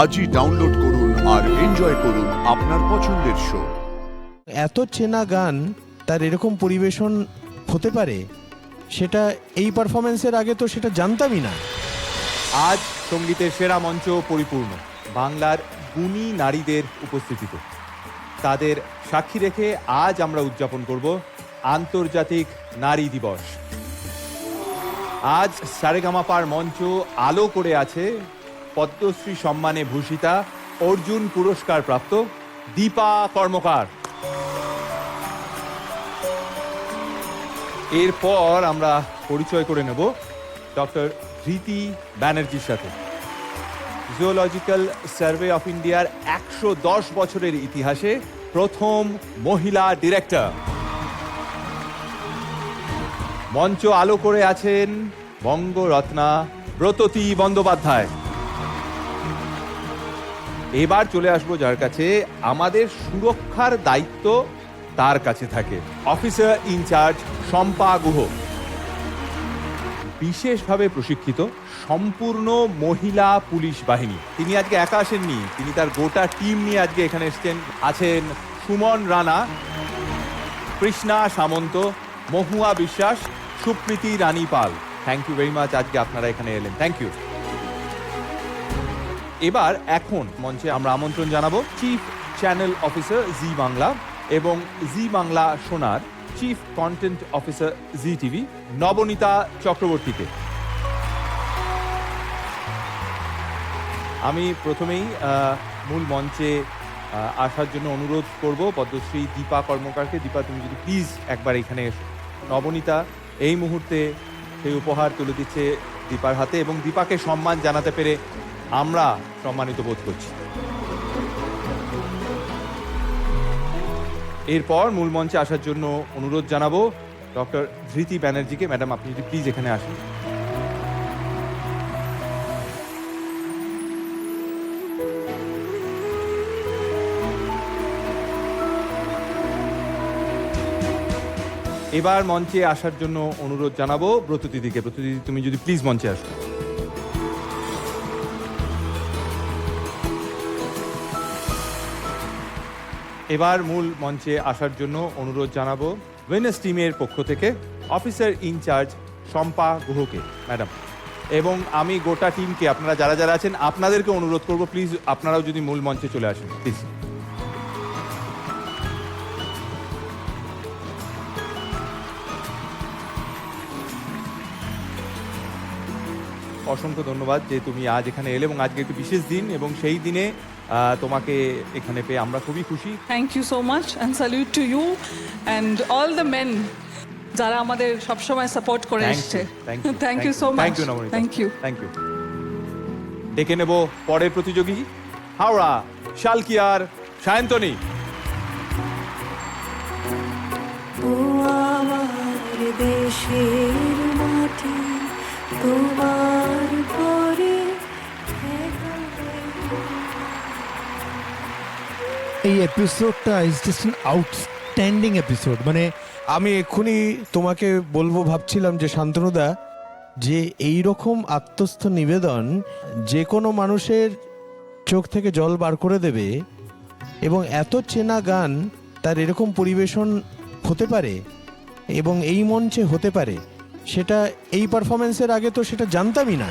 আজই ডাউনলোড করুন আর এনজয় করুন আপনার পছন্দের শো। এত চেনা গান তার এরকম পরিবেশন হতে পারে, সেটা এই পারফরমেন্সের আগে তো সেটা জানতামই না। আজ সঙ্গীতের সেরা মঞ্চ পরিপূর্ণ বাংলার গুণী নারীদের উপস্থিতিতে। তাদের সাক্ষী রেখে আজ আমরা উদযাপন করব আন্তর্জাতিক নারী দিবস। আজ সারেগামাপার মঞ্চ আলো করে আছে পদ্মশ্রী সম্মানে ভূষিতা, অর্জুন পুরস্কার প্রাপ্ত দীপা কর্মকার। এরপর আমরা পরিচয় করে নেব ডক্টর ধৃতি ব্যানার্জির সাথে। জুওলজিক্যাল সার্ভে অফ ইন্ডিয়ার 110 বছরের ইতিহাসে প্রথম মহিলা ডিরেক্টর। মঞ্চ আলো করে আছেন বঙ্গরত্না ব্রততী বন্দ্যোপাধ্যায়। এবার চলে আসবো যার কাছে আমাদের সুরক্ষার দায়িত্ব তার কাছে থাকে, অফিসার ইনচার্জ শম্পা গুহ। বিশেষভাবে প্রশিক্ষিত সম্পূর্ণ মহিলা পুলিশ বাহিনী। তিনি আজকে একা আসেননি, তিনি তার গোটা টিম নিয়ে আজকে এখানে এসেছেন। আছেন সুমন রানা, কৃষ্ণা সামন্ত, মহুয়া বিশ্বাস, সুপ্রীতি রানী পাল। থ্যাংক ইউ ভেরি মাচ, আজকে আপনারা এখানে এলেন, থ্যাংক ইউ। এবার এখন মঞ্চে আমরা আমন্ত্রণ জানাবো চিফ চ্যানেল অফিসার জি বাংলা এবং জি বাংলা সোনার চিফ কন্টেন্ট অফিসার জি টিভি নবনীতা চক্রবর্তীকে। আমি প্রথমেই মূল মঞ্চে আসার জন্য অনুরোধ করব পদ্মশ্রী দীপা কর্মকারকে। দীপা, তুমি যদি প্লিজ একবার এখানে এসো। নবনীতা এই মুহূর্তে সেই উপহার তুলে দিচ্ছে দীপার হাতে এবং দীপাকে সম্মান জানাতে পেরে আমরা সম্মানিত বোধ করছি। এরপর মূল মঞ্চে আসার জন্য অনুরোধ জানাবো ডক্টর ধৃতি ব্যানার্জিকে। ম্যাডাম, আপনি যদি প্লিজ এখানে আসেন। এবার মঞ্চে আসার জন্য অনুরোধ জানাবো ব্রতদিদিকে। ব্রতদিদি, তুমি যদি প্লিজ মঞ্চে আসো। এবার মূল মঞ্চে আসার জন্য অনুরোধ জানাবো উইনার্স টিমের পক্ষ থেকে অফিসার ইনচার্জ শম্পা গুহকে। ম্যাডাম, এবং আমি গোটা টিমকে, আপনারা যারা যারা আছেন আপনাদেরকে অনুরোধ করব প্লিজ আপনারাও যদি মূল মঞ্চে চলে আসেন প্লিজ। অসংখ্য ধন্যবাদ যে তুমি আজ এখানে এলে এবং আজকে একটি বিশেষ দিন এবং সেই দিনে তোমাকে এখানে পেয়ে আমরা খুবই খুশি। Thank you so much and salute to you and all the men যারা আমাদের সবসময় সাপোর্ট করে এসছে। Thank you so much. Thank you. Thank you. ডেকে নেব পরের প্রতিযোগী, হাওড়া শালকিয়ার সায়ন্তনী। ও আমার দেশের মাটি তোমার পরে। এই এপিসোডটা is just an outstanding episode. মানে আমি এক্ষুনি তোমাকে বলবো ভাবছিলাম যে শান্তনুদা, যে এই রকম আত্মস্থ নিবেদন যে কোনো মানুষের চোখ থেকে জল বার করে দেবে এবং এত চেনা গান তার এরকম পরিবেশন হতে পারে এবং এই মঞ্চে হতে পারে, সেটা এই পারফরমেন্সের আগে তো সেটা জানতামই না।